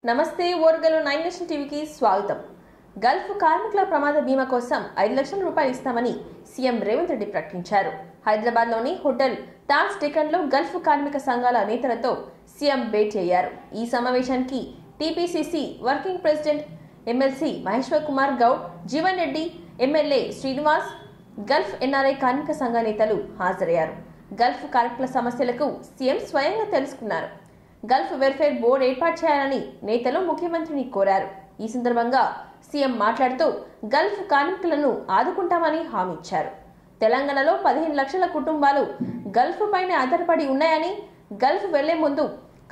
నమస్తే ఓర్గలు 9 నేషన్ టీవీకి స్వాగతం. గల్ఫ్ కార్మికుల ప్రమాద బీమా కోసం 5 లక్షల రూపాయలు ఇస్తామని సీఎం రేవంత్ రెడ్డి ప్రకటించారు. హైదరాబాద్లోని హోటల్ తాజ్ డెక్కన్లో గల్ఫ్ కార్మిక సంఘాల నేతలతో సీఎం భేటీ అయ్యారు. ఈ సమావేశానికి TPCC working president MLC Maheshwar Kumar Goud, Jeevan Reddy, MLA Srinivas, Gulf NRI కార్మిక సంఘ నేతలు హాజరయ్యారు. గల్ఫ్ కార్మికుల సమస్యలకు సీఎం స్వయంగా తెలుసుకున్నారు. గల్ఫ్ వెల్ఫేర్ బోర్డు ఏర్పాటు చేయాలని నేతలు ముఖ్యమంత్రిని కోరారు. ఈ సందర్భంగా సీఎం మాట్లాడుతూ గల్ఫ్ కార్మికులను ఆదుకుంటామని హామీ ఇచ్చారు. తెలంగాణలో 15 లక్షల కుటుంబాలు గల్ఫ్ పైన ఆధారపడి ఉన్నాయని, గల్ఫ్ వెళ్లే ముందు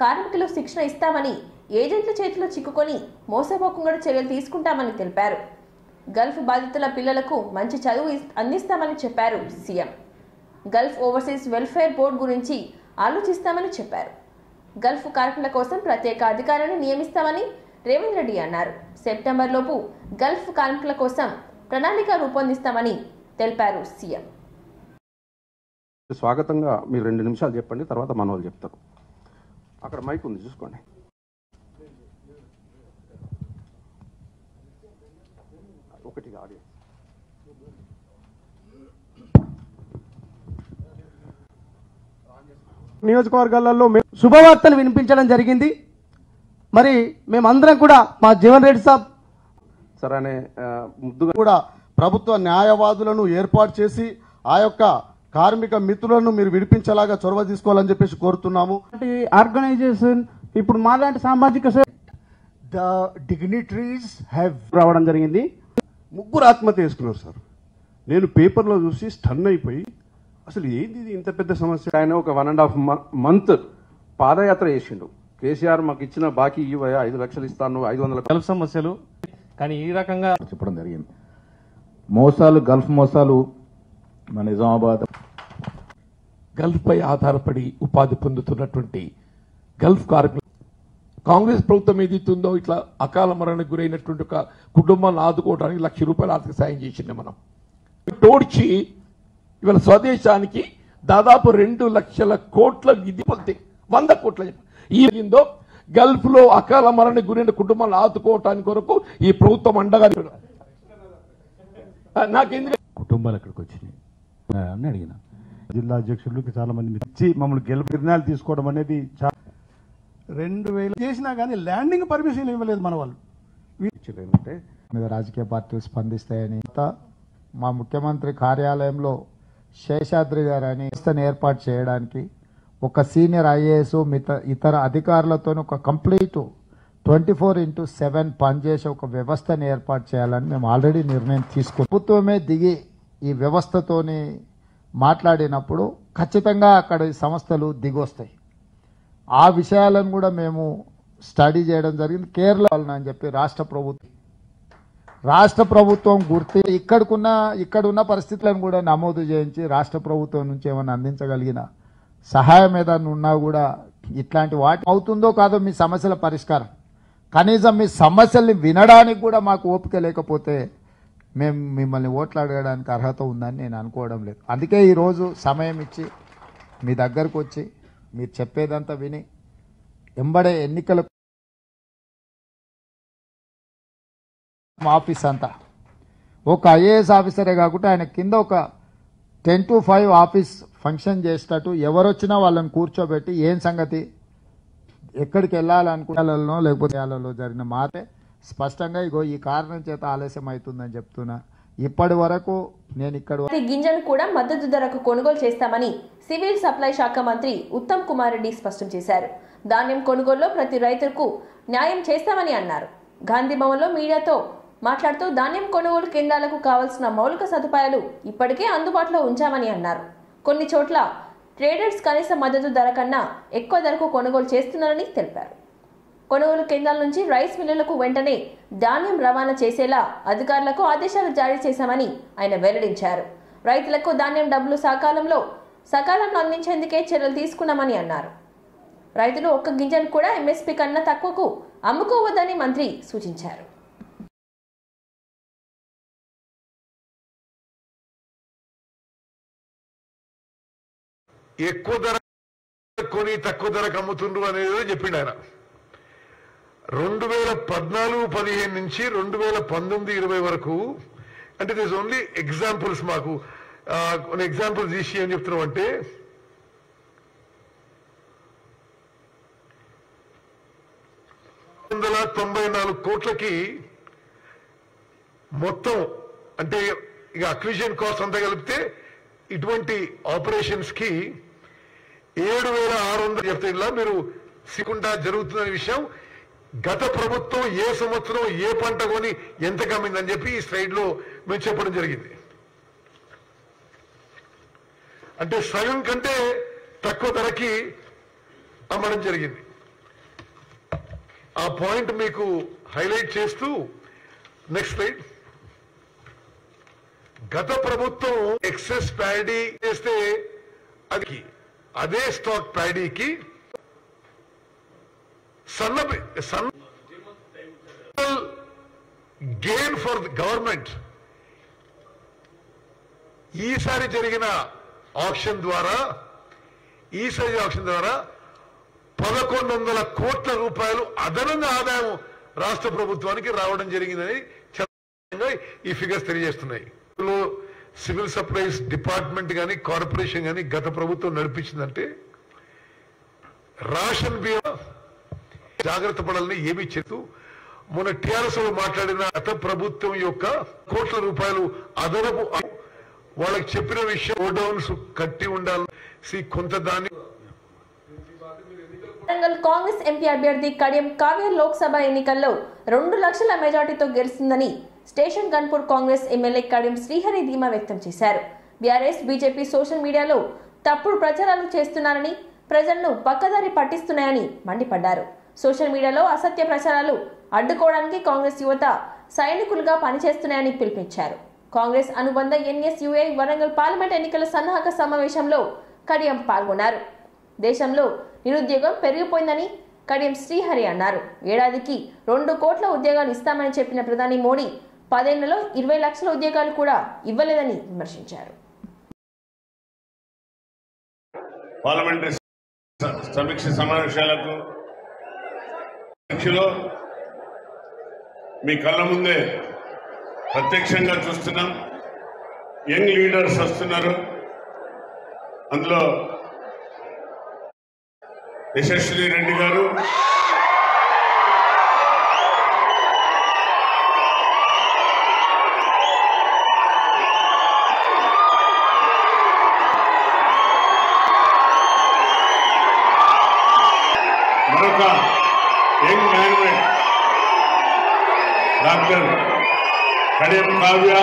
కార్మికులు శిక్షణ ఇస్తామని, ఏజెంట్ల చేతిలో చిక్కుకొని మోసపోకుండా చర్యలు తీసుకుంటామని తెలిపారు. గల్ఫ్ బాధితుల పిల్లలకు మంచి చదువు అందిస్తామని చెప్పారు CM. Gulf overseas welfare board గురించి ఆలోచిస్తామని చెప్పారు. గల్ఫ్ కార్మికుల కోసం ప్రత్యేక అధికారిని నియమిస్తామని రేవంత్ రెడ్డి అన్నారు. సెప్టెంబర్ లోపు గల్ఫ్ కార్మికుల కోసం ప్రణాళిక రూపొందిస్తామని తెలిపారు సీఎం. స్వాగతంగా మీరు 2 నిమిషాలు చెప్పండి, తర్వాత మన వాళ్ళు చెప్తారు. అక్కడ మైక్ ఉంది, చూసుకోండి. ఒకటిగా ఆడియన్స్. నియోజకవర్గాలలో శుభవార్తలు వినిపించడం జరిగింది. మరి మేమందరం కూడా మా జీవన్ రెడ్డి సాబ్ సరే అనే ముద్దుగా కూడా ప్రభుత్వ న్యాయవాదులను ఏర్పాటు చేసి ఆ యొక్క కార్మిక మిత్రులను మీరు విడిపించేలాగా చొరవ తీసుకోవాలని చెప్పేసి కోరుతున్నాము. ఆర్గనైజేషన్ ఇప్పుడు మాలాంటి సామాజిక The dignitaries have రావడం జరిగింది. 3 ఆత్మహత్య చేసుకున్నారు సార్. నేను పేపర్లో చూసి స్టన్ అయిపోయి అసలు ఏంది ఇది ఇంత పెద్ద సమస్య. ఆయన ఒక 1.5 మంత్ పాదయాత్ర చేసిండు. కేసీఆర్ మాకు ఇచ్చిన బాకీ 5 లక్షలు ఇస్తాను, 500 గల్ఫ్ సమస్యలు. కానీ ఈ రకంగా చెప్పడం జరిగింది. మోసాలు, గల్ఫ్ మోసాలు మన నిజామాబాద్ గల్ఫ్ పై ఆధారపడి ఉపాధి పొందుతున్నటువంటి గల్ఫ్ కార్మికులు కాంగ్రెస్ ప్రభుత్వం ఏదైతుందో ఇట్లా అకాల మరణకు గురైనటువంటి ఒక కుటుంబాన్ని ఆదుకోవడానికి 1 లక్ష రూపాయలు ఆర్థిక సాయం చేసింది. మనం తోడ్చి ఇవాళ స్వదేశానికి దాదాపు 2 లక్షల కోట్ల నిధి పొంది 100 కోట్ల ఈందో గల్ఫ్ లో అకాల మరణకు గురైన కుటుంబాలను ఆదుకోవటానికి కొరకు ఈ ప్రభుత్వం అండగా నాకేంద్ర కుటుంబాలు అక్కడికి వచ్చినాయి అని అడిగిన జిల్లా అధ్యక్షులకు చాలా మంది ఇచ్చి మమ్మల్ని గెలుపు నిర్ణయాలు తీసుకోవడం అనేది 2000 చేసినా కానీ ల్యాండింగ్ పర్మిషన్ ఇవ్వలేదు మన వాళ్ళు. ఏంటంటే మీద రాజకీయ పార్టీలు స్పందిస్తాయని మా ముఖ్యమంత్రి కార్యాలయంలో శేషాద్రి గారు అని సంస్థను ఏర్పాటు చేయడానికి ఒక సీనియర్ ఐఏఎస్ ఇతర అధికారులతో ఒక కంప్లీట్ 24/7 పనిచేసే ఒక వ్యవస్థను ఏర్పాటు చేయాలని మేము ఆల్రెడీ నిర్ణయం తీసుకున్నాం. ప్రభుత్వమే దిగి ఈ వ్యవస్థతోని మాట్లాడినప్పుడు ఖచ్చితంగా అక్కడ ఈ సంస్థలు దిగొస్తాయి. ఆ విషయాలను కూడా మేము స్టడీ చేయడం జరిగింది. కేరళ అని చెప్పి రాష్ట్ర ప్రభుత్వం గుర్తి ఇక్కడున్న పరిస్థితులను కూడా నమోదు చేయించి రాష్ట్ర ప్రభుత్వం నుంచి ఏమైనా అందించగలిగిన సహాయం ఏదైనా ఉన్నా కూడా ఇట్లాంటి వాటి అవుతుందో కాదో మీ సమస్యల పరిష్కారం, కనీసం మీ సమస్యల్ని వినడానికి కూడా మాకు ఓపిక లేకపోతే మేము మిమ్మల్ని ఓట్లు అడగడానికి అర్హత ఉందని నేను అనుకోవడం లేదు. అందుకే ఈరోజు సమయం ఇచ్చి మీ దగ్గరకు వచ్చి మీరు చెప్పేదంతా విని ఎంబడే ఎన్నికల ఆఫీస్ అంతా ఒక ఐఏఎస్ ఆఫీసరే కాకుండా ఆయన కింద ఒక 10 to 5 ఆఫీస్ ఫంక్షన్ చేసేటట్టు ఎవరొచ్చినా వాళ్ళని కూర్చోబెట్టి ఏం సంగతి, ఎక్కడికి వెళ్ళాలనుకున్నాలో లేకపోతే వాళ్ళలో జరిగిన మాటే స్పష్టంగా ఇగో ఈ కారణం చేత ఆలస్యం అవుతుందని చెప్తున్నా. ఇప్పటి వరకు నేను గింజను కూడా మద్దతు ధరకు కొనుగోలు చేస్తామని సివిల్ సప్లై శాఖ మంత్రి ఉత్తమ్ కుమార్ రెడ్డి స్పష్టం చేశారు. ధాన్యం కొనుగోలులో ప్రతి రైతుకు న్యాయం చేస్తామని అన్నారు. గాంధీ భవన్లో మీడియాతో మాట్లాడుతూ ధాన్యం కొనుగోలు కేంద్రాలకు కావాల్సిన మౌలిక సదుపాయాలు ఇప్పటికే అందుబాటులో ఉంచామని అన్నారు. కొన్ని చోట్ల ట్రేడర్స్ కనీస మద్దతు ధర కన్నా ఎక్కువ ధరకు కొనుగోలు చేస్తున్నారని తెలిపారు. కొనుగోలు కేంద్రాల నుంచి రైస్ మిల్లులకు వెంటనే ధాన్యం రవాణా చేసేలా అధికారులకు ఆదేశాలు జారీ చేశామని ఆయన వెల్లడించారు. రైతులకు ధాన్యం డబ్బులు సకాలంలో అందించేందుకే చర్యలు తీసుకున్నామని అన్నారు. రైతులు ఒక్క గింజను కూడా ఎంఎస్పీ కన్నా తక్కువకు అమ్ముకోవద్దని మంత్రి సూచించారు. ఎక్కువ ధర కొని తక్కువ ధరకు అమ్ముతుండ్రు అనేది చెప్పిండు ఆయన. 2014-15 నుంచి 2019-20 వరకు అంటే దిస్ ఓన్లీ ఎగ్జాంపుల్స్. మాకు కొన్ని ఎగ్జాంపుల్స్ తీసి ఏం చెప్తున్నాం అంటే 194 కోట్లకి మొత్తం అంటే ఇక అక్విజిషన్ కాస్ట్ అంతా కలిపితే ఇటువంటి ఆపరేషన్స్ కి 7,600 చెప్తే ఇలా మీరు సికుండా జరుగుతుందనే విషయం గత ప్రభుత్వం ఏ సంవత్సరం ఏ పంట కొని ఎంత కమ్మిందని చెప్పి ఈ స్లైడ్ లో మేము చెప్పడం జరిగింది. అంటే సగం కంటే తక్కువ ధరకి అమ్మడం జరిగింది. ఆ పాయింట్ మీకు హైలైట్ చేస్తూ నెక్స్ట్ స్లైడ్. గత ప్రభుత్వం ఎక్సెస్ ప్యాడీ చేస్తే అది అదే స్టాక్ ప్యాడీకి గెయిన్ ఫర్ ది గవర్నమెంట్ ఈసారి జరిగిన ఆక్షన్ ద్వారా 1,100 కోట్ల రూపాయలు అదనంగా ఆదాయం రాష్ట్ర ప్రభుత్వానికి రావడం జరిగిందని ఈ ఫిగర్స్ తెలియజేస్తున్నాయి. సివిల్ సప్లైస్ డిపార్ట్మెంట్ కానీ కార్పొరేషన్ కానీ గత ప్రభుత్వం నడిపించిందంటే రేషన్ బియ్యం జాగ్రత్త పడాలని ఏమీ చెప్తూ మొన్న టీఆర్ఎస్ మాట్లాడిన గత ప్రభుత్వం యొక్క కోట్ల రూపాయలు అదనపు వాళ్ళకి చెప్పిన విషయం గోడౌన్స్ కట్టి ఉండాలి కొంత దాన్ని. వరంగల్ కాంగ్రెస్ ఎంపీ అభ్యర్థి కడియం కావ్య లోక్సభ ఎన్నికల్లో 2 లక్షల మెజార్టీతో గెలుస్తుందని స్టేషన్ గన్పూర్ కాంగ్రెస్ ఎమ్మెల్యే కడియం శ్రీహరి ధీమా వ్యక్తం చేశారు. బీఆర్ఎస్ బీజేపీ సోషల్ మీడియాలో తప్పుడు ప్రచారాలు చేస్తున్నారని, ప్రజలను పక్కదారి పట్టిస్తున్నాయని మండిపడ్డారు. సోషల్ మీడియాలో అసత్య ప్రచారాలు అడ్డుకోవడానికి కాంగ్రెస్ యువత సైనికులుగా పనిచేస్తున్నాయని పిలుపునిచ్చారు. కాంగ్రెస్ అనుబంధ ఎన్ఎస్యుఐ వరంగల్ పార్లమెంట్ ఎన్నికల సన్నాహక సమావేశంలో కడియం పాల్గొన్నారు. దేశంలో నిరుద్యోగం పెరిగిపోయిందని కడియం శ్రీహరి అన్నారు. ఏడాదికి 2 కోట్ల ఉద్యోగాలు ఇస్తామని చెప్పిన ప్రధాని మోడీ 10 ఏళ్లలో 20 లక్షల ఉద్యోగాలు కూడా ఇవ్వలేదని విమర్శించారు. పార్లమెంటరీ సమీక్ష సమావేశాలకు మీ కళ్ళ ముందే ప్రత్యక్షంగా చూస్తున్నాం. యంగ్ లీడర్స్ వస్తున్నారు. అందులో యశస్వి రెడ్డి గారు, మరొక యంగ్ మ్యాన్మేన్ డాక్టర్ కడియం కావ్య.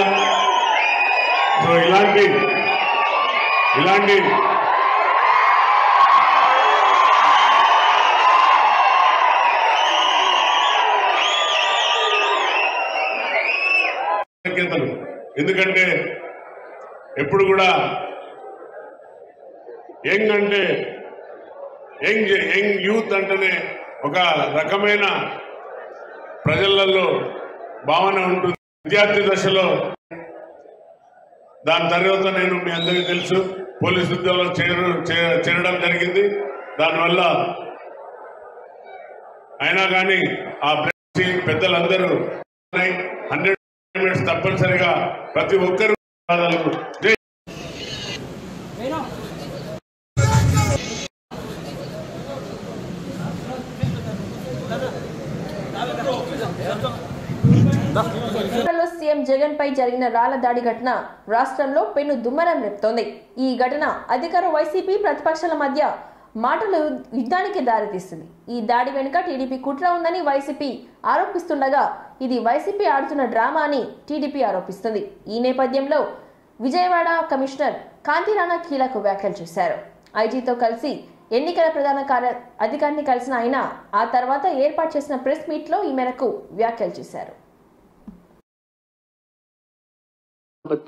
సో ఇలాంటి ఎందుకంటే ఎప్పుడు కూడా యంగ్ అంటే యంగ్ యూత్ అంటేనే ఒక రకమైన ప్రజలలో భావన ఉంటుంది. విద్యార్థి దశలో దాని తర్వాత నేను మీ అందరికీ తెలుసు పోలీసు ఉద్యోగంలో చేరడం జరిగింది. దానివల్ల అయినా కానీ ఆ పెద్దలందరూ 100 మినిట్స్ తప్పనిసరిగా ప్రతి ఒక్కరు సీఎం జగన్ పై జరిగిన రాళ్ల దాడి ఘటన రాష్ట్రంలో పెను దుమ్మరం రేపుతోంది. ఈ ఘటన అధికార వైసీపీ ప్రతిపక్షాల మధ్య మాటల యుద్ధానికి దారితీస్తుంది. ఈ దాడి వెనుక టీడీపీ కుట్ర ఉందని వైసీపీ ఆరోపిస్తుండగా ఇది వైసీపీ ఆడుతున్న డ్రామా అని టీడీపీ ఆరోపిస్తుంది. ఈ నేపథ్యంలో విజయవాడ కమిషనర్ కాంతి రాణా కీలక వ్యాఖ్యలు చేశారు. ఐజీతో కలిసి ఎన్నికల ప్రధాన అధికారిని కలిసిన ఆయన ఆ తర్వాత ఏర్పాటు చేసిన ప్రెస్ మీట్ లో ఈ మేరకు వ్యాఖ్యలు చేశారు.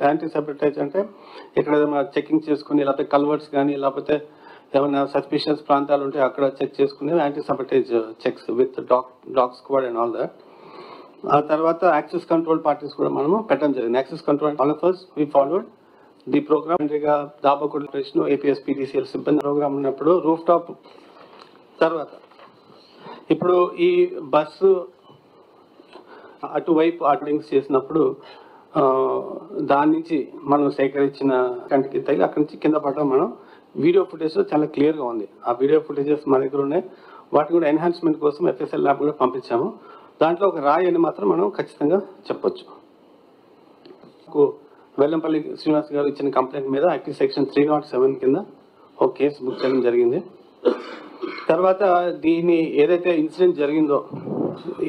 యాంటీ సబ్టైజ్ అంటే ఇక్కడ చెకింగ్ చేసుకుని లేకపోతే కల్వర్ట్స్ కానీ లేకపోతే ఏమైనా సస్పిషియస్ ప్రాంతాలు ఉంటే అక్కడ చెక్ చేసుకుని anti sabotage checks with dog squad and all that. ఆ తర్వాత యాక్సెస్ కంట్రోల్ పార్టీస్ కూడా మనము పెట్టడం జరిగింది. Access control all of us we followed the program. దాబాకుడు ప్రశ్న ఏపీఎస్ పీడీసీఎల్ సిబ్బంది ప్రోగ్రామ్ ఉన్నప్పుడు రూఫ్ టాప్ తర్వాత ఇప్పుడు ఈ బస్సు అటువైపు ఆర్డరింగ్స్ చేసినప్పుడు దాని నుంచి మనం సేకరించిన కంటికి తగిలి అక్కడి నుంచి కింద పడడం మనం వీడియో ఫుటేజ్ చాలా క్లియర్గా ఉంది. ఆ వీడియో ఫుటేజెస్ మన దగ్గర ఉన్నాయి. వాటిని కూడా ఎన్హాన్స్మెంట్ కోసం FSL ల్యాబ్ కూడా పంపించాము. దాంట్లో ఒక రాయి అని మాత్రం మనం ఖచ్చితంగా చెప్పొచ్చు. వెల్లంపల్లి శ్రీనివాస్ గారు ఇచ్చిన కంప్లైంట్ మీద యాక్టివ్ సెక్షన్ 307 కింద ఒక కేసు బుక్ చేయడం జరిగింది. తర్వాత దీన్ని ఏదైతే ఇన్సిడెంట్ జరిగిందో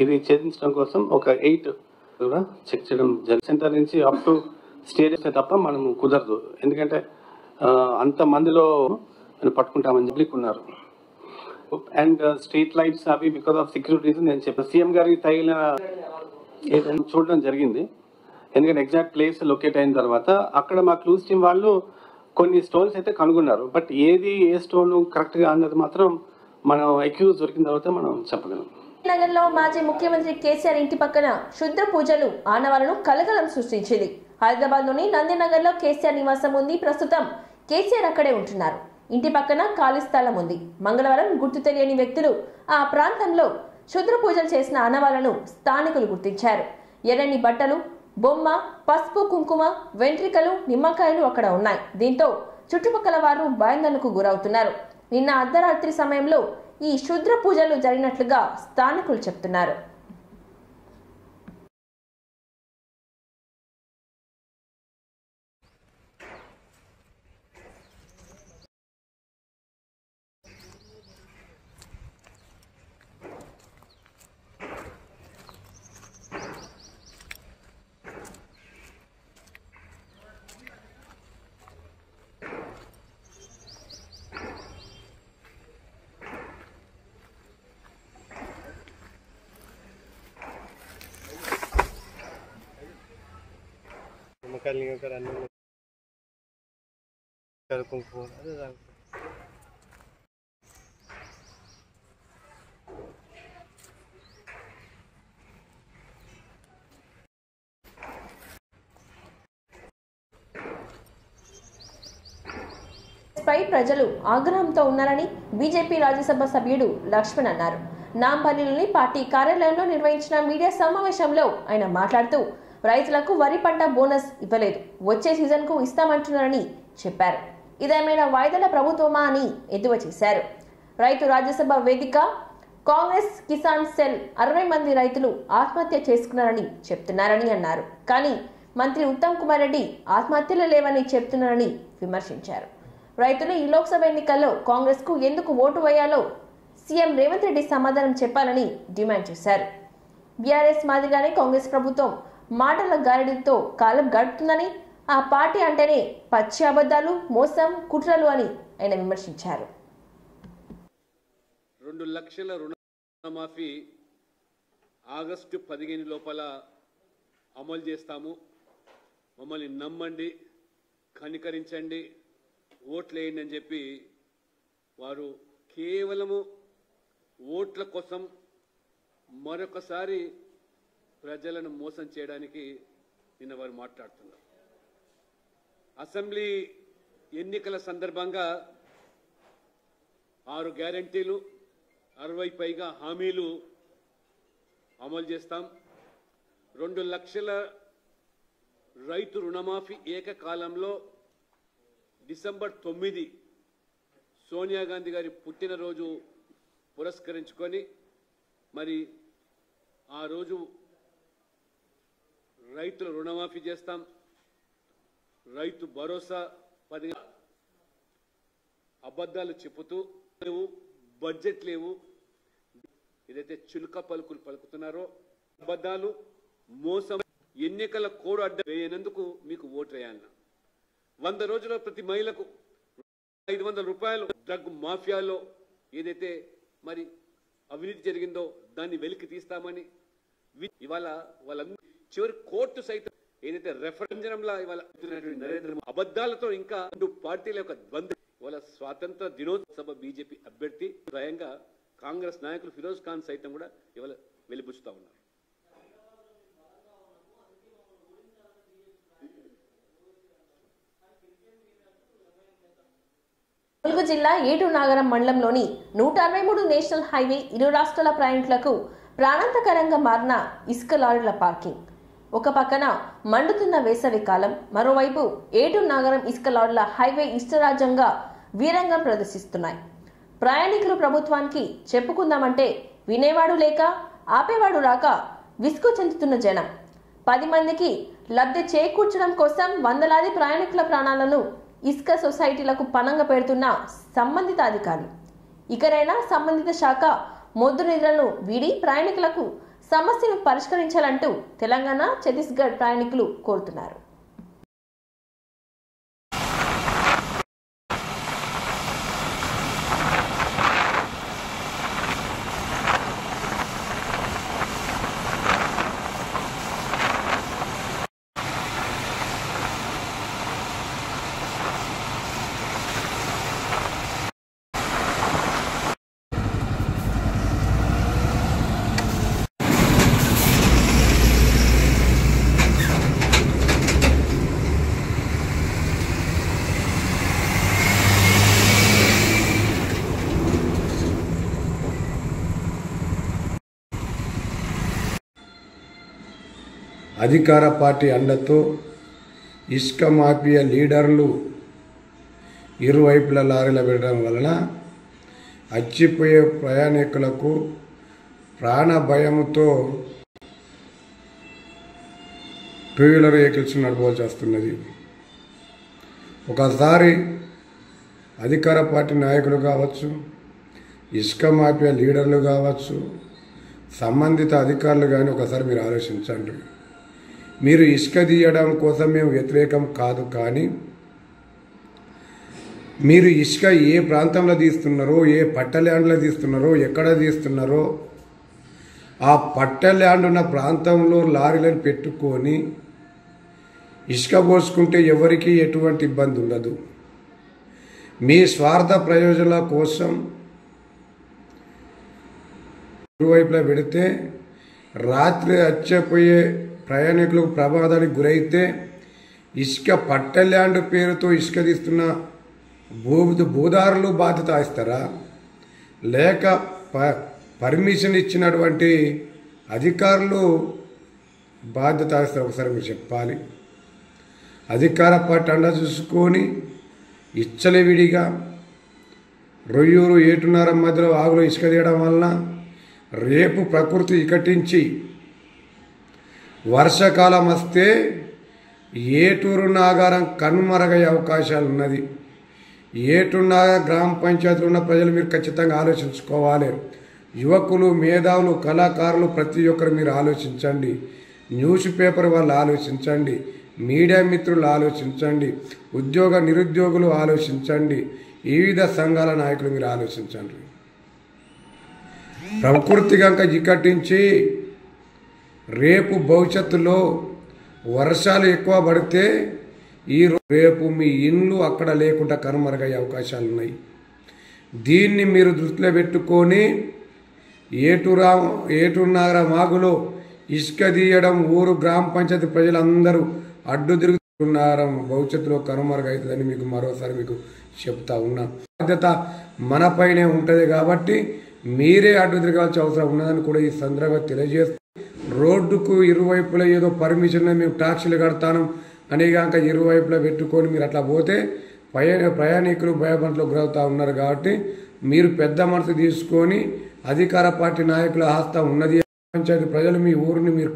ఇది ఛేదించడం కోసం ఒక 8 కూడా చెక్ చేయడం జరిగింది. సెంటర్ నుంచి అప్ టు స్టేజ్ తప్ప మనం కుదరదు. ఎందుకంటే అంత మందిలో పట్టుకుంటామని చెప్పి ఉన్నారు. అండ్ స్ట్రీట్ లైట్స్ అవి బికాస్ ఆఫ్ సెక్యూరిటీస్ నేను చెప్పాను. సీఎం గారికి తగిలిన ఏదైనా చూడడం జరిగింది. ఎందుకంటే ఎగ్జాక్ట్ ప్లేస్ లొకేట్ అయిన తర్వాత అక్కడ మా క్లూస్ టీం వాళ్ళు కొన్ని స్టోన్స్ అయితే కనుగొన్నారు. బట్ ఏది ఏ స్టోన్ కరెక్ట్గా అన్నది మాత్రం మనం అక్యూజ్ దొరికిన తర్వాత మనం చెప్పగలం. నగర్లో మాజీ ముఖ్యమంత్రి కేసీఆర్ ఇంటి పక్కన క్షుద్ర పూజలు ఆనవాళ్లను కలకలం సృష్టించింది. హైదరాబాద్ లోని నందినగర్ లో కేసీఆర్ నివాసం ఉంది. ప్రస్తుతం కేసీఆర్ అక్కడే ఉంటున్నారు. ఇంటి పక్కన ఖాళీ స్థలం ఉంది. మంగళవారం గుర్తు తెలియని వ్యక్తులు ఆ ప్రాంతంలో క్షుద్ర పూజలు చేసిన ఆనవాళ్లను స్థానికులు గుర్తించారు. ఎర్రని బట్టలు, బొమ్మ, పసుపు, కుంకుమ, వెంట్రికలు, నిమ్మకాయలు అక్కడ ఉన్నాయి. దీంతో చుట్టుపక్కల వారు భయాందోళనకు గురవుతున్నారు. నిన్న అర్ధరాత్రి సమయంలో ఈ క్షుద్ర పూజలు జరిగినట్లుగా స్థానికులు చెప్తున్నారు. పై ప్రజలు ఆగ్రహంతో ఉన్నారని బీజేపీ రాజ్యసభ సభ్యుడు లక్ష్మణ్ అన్నారు. నాంపల్లిలోని పార్టీ కార్యాలయంలో నిర్వహించిన మీడియా సమావేశంలో ఆయన మాట్లాడుతూ రైతులకు వరి పంట బోనస్ ఇవ్వలేదు, వచ్చే సీజన్ కు ఇస్తామంటున్నారని చెప్పారు. ఇదేమైనా వాయిదాల ప్రభుత్వమా అని ఎద్దువ చేశారు. రైతు రాజ్యసభ వేదిక కాంగ్రెస్ కిసాన్ సెల్ 60 మంది రైతులు ఆత్మహత్య చేసుకున్నారని చెప్తున్నారని అన్నారు. కానీ మంత్రి ఉత్తమ్ కుమార్ రెడ్డి ఆత్మహత్యలు లేవని చెప్తున్నారని విమర్శించారు. రైతులు ఈ లోక్సభ ఎన్నికల్లో కాంగ్రెస్ కు ఎందుకు ఓటు వేయాలో సీఎం రేవంత్ రెడ్డి సమాధానం చెప్పాలని డిమాండ్ చేశారు. బీఆర్ఎస్ మాదిరిగానే కాంగ్రెస్ ప్రభుత్వం మాటల గారడీతో కాలం గడుపుతుందని, ఆ పార్టీ అంటేనే పచ్చి అబద్ధాలు, మోసం, కుట్రలు అని ఆయన విమర్శించారు. 2 లక్షల రుణమాఫీ ఆగస్టు 15 లోపల అమలు చేస్తాము, మమ్మల్ని నమ్మండి, కనికరించండి, ఓట్లేయండి అని చెప్పి వారు కేవలము ఓట్ల కోసం మరొకసారి ప్రజలను మోసం చేయడానికి నిన్న వారు మాట్లాడుతున్నారు. అసెంబ్లీ ఎన్నికల సందర్భంగా 6 గ్యారంటీలు, 60 పైగా హామీలు అమలు చేస్తాం. 2 లక్షల రైతు రుణమాఫీ ఏకకాలంలో డిసెంబర్ 9 సోనియా గాంధీ గారి పుట్టినరోజు పురస్కరించుకొని మరి ఆ రోజు రైతుల రుణమాఫీ చేస్తాం. రైతు భరోసా 10 అబద్ధాలు చెబుతూ లేవు, బడ్జెట్ లేవు, ఏదైతే చిలుక పలుకులు పలుకుతున్నారో అబద్ధాలు, మోసం, ఎన్నికల కోడ్ అడ్డం వేయనందుకు మీకు ఓటు వేయాలన్నా 100 రోజుల్లో ప్రతి మహిళకు 500 రూపాయలు డ్రగ్ మాఫియాలో ఏదైతే మరి అవినీతి జరిగిందో దాన్ని వెలికి తీస్తామని ఇవాళ వాళ్ళందరూ చివరి కోర్టు సైతం ఏదైతే రెఫరెండంలా ఇవాళ నరేంద్ర అబద్ధాలతో ఇంకా 2 పార్టీల యొక్క ద్వంద్వ ఇవాళ స్వాతంత్ర దినోత్సవ బీజేపీ అభ్యర్థి స్వయంగా కాంగ్రెస్ నాయకులు ఫిరోజ్ ఖాన్ సైతం కూడా ఇవాళ వెలిబుచ్చుతా ఉన్నారు. ములుగు జిల్లా ఏటూరు నాగరం మండలంలోని 163 నేషనల్ హైవే ఇరు రాష్ట్రాల ప్రయాణికులకు ప్రాణాంతకరంగా మారిన ఇసుక లారీల పార్కింగ్. ఒక పక్కన మండుతున్న వేసవి కాలం, మరోవైపు ఏటూరు నాగరం ఇసుక లారీల హైవే ఇష్టరాజ్యంగా వీరంగం ప్రదర్శిస్తున్నాయి. ప్రయాణికులు ప్రభుత్వానికి చెప్పుకుందామంటే వినేవాడు లేక ఆపేవాడు రాక విసుగు చెందుతున్న జనం. 10 మందికి లబ్ధి చేకూర్చడం కోసం వందలాది ప్రయాణికుల ప్రాణాలను ఇసుక సొసైటీలకు పణంగా పెడుతున్న సంబంధిత అధికారులు. ఇకనైనా సంబంధిత శాఖ మొద్దు నిద్రలను వీడి ప్రయాణికులకు సమస్యను పరిష్కరించాలంటూ తెలంగాణ, ఛత్తీస్గఢ్ ప్రయాణికులు కోరుతున్నారు. అధికార పార్టీ అండతో ఇసుక మాఫియా లీడర్లు ఇరువైపుల లారీలు పెట్టడం వలన అచ్చిపోయే ప్రయాణికులకు ప్రాణ భయంతో టూ వీలర్ వెహికల్స్ నడపవలసి వస్తున్నది. ఒకసారి అధికార పార్టీ నాయకులు కావచ్చు, ఇసుక మాఫియా లీడర్లు కావచ్చు, సంబంధిత అధికారులు కానీ ఒకసారి మీరు ఆలోచించండి. మీరు ఇసుక తీయడం కోసం మేము వ్యతిరేకం కాదు, కానీ మీరు ఇసుక ఏ ప్రాంతంలో తీస్తున్నారో, ఏ పట్ట ల్యాండ్లో తీస్తున్నారో, ఎక్కడ తీస్తున్నారో ఆ పట్ట ల్యాండ్ ఉన్న ప్రాంతంలో లారీలను పెట్టుకొని ఇసుక పోసుకుంటే ఎవరికి ఎటువంటి ఇబ్బంది ఉండదు. మీ స్వార్థ ప్రయోజనాల కోసం ఇరువైపులా పెడితే రాత్రి వచ్చేపోయే ప్రయాణికులకు ప్రమాదానికి గురైతే ఇసుక పట్ట ల్యాండ్ పేరుతో ఇసుక తీస్తున్న భూదారులు బాధ్యత వహిస్తారా, లేక పర్మిషన్ ఇచ్చినటువంటి అధికారులు బాధ్యత వహిస్తారా? ఒకసారి మీరు చెప్పాలి. అధికార పార్టీ అండ చూసుకొని ఇచ్చలవిడిగా రొయ్యూరు ఏటున్నర మధ్యలో ఆగులో ఇసుక తీయడం వలన రేపు ప్రకృతి వికటించి వర్షాకాలం వస్తే ఏటూరు నాగారం కనుమరుగయ్యే అవకాశాలు ఉన్నది. ఏటూరు నాగారం గ్రామ పంచాయతీలో ఉన్న ప్రజలు మీరు ఖచ్చితంగా ఆలోచించుకోవాలి. యువకులు, మేధావులు, కళాకారులు ప్రతి ఒక్కరు మీరు ఆలోచించండి. న్యూస్ పేపర్ వాళ్ళు ఆలోచించండి. మీడియా మిత్రులు ఆలోచించండి. ఉద్యోగ నిరుద్యోగులు ఆలోచించండి. వివిధ సంఘాల నాయకులు మీరు ఆలోచించండి. ప్రకృతి గంక వికటించి రేపు భవిష్యత్తులో వర్షాలు ఎక్కువ పడితే రేపు మీ ఇండ్లు అక్కడ లేకుండా కనుమరుగయ్యే అవకాశాలు ఉన్నాయి. దీన్ని మీరు దృష్టిలో పెట్టుకొని ఏటూరు నాగరం మాగులో ఇసుక తీయడం ఊరు గ్రామ పంచాయతీ ప్రజలందరూ అడ్డు తిరుగుతున్నారు. భవిష్యత్తులో కనుమరుగవుతుందని మీకు మరోసారి మీకు చెప్తా ఉన్నా. బాధ్యత మనపైనే ఉంటుంది కాబట్టి మీరే అడ్డు తిరగాల్సిన అవసరం ఉన్నదని కూడా ఈ సందర్భంగా తెలియజేస్తూ, రోడ్డుకు ఇరువైపులా ఏదో పర్మిషన్ మేము టాక్సీలు కడతాను అనేగాక ఇరువైపులా పెట్టుకొని మీరు అట్లా పోతే ప్రయాణికులు భయభంటలో గురవుతూ ఉన్నారు. కాబట్టి మీరు పెద్ద మనసు తీసుకొని అధికార పార్టీ నాయకుల హస్తం ఉన్నది. పంచాయతీ ప్రజలు మీ ఊరిని మీరు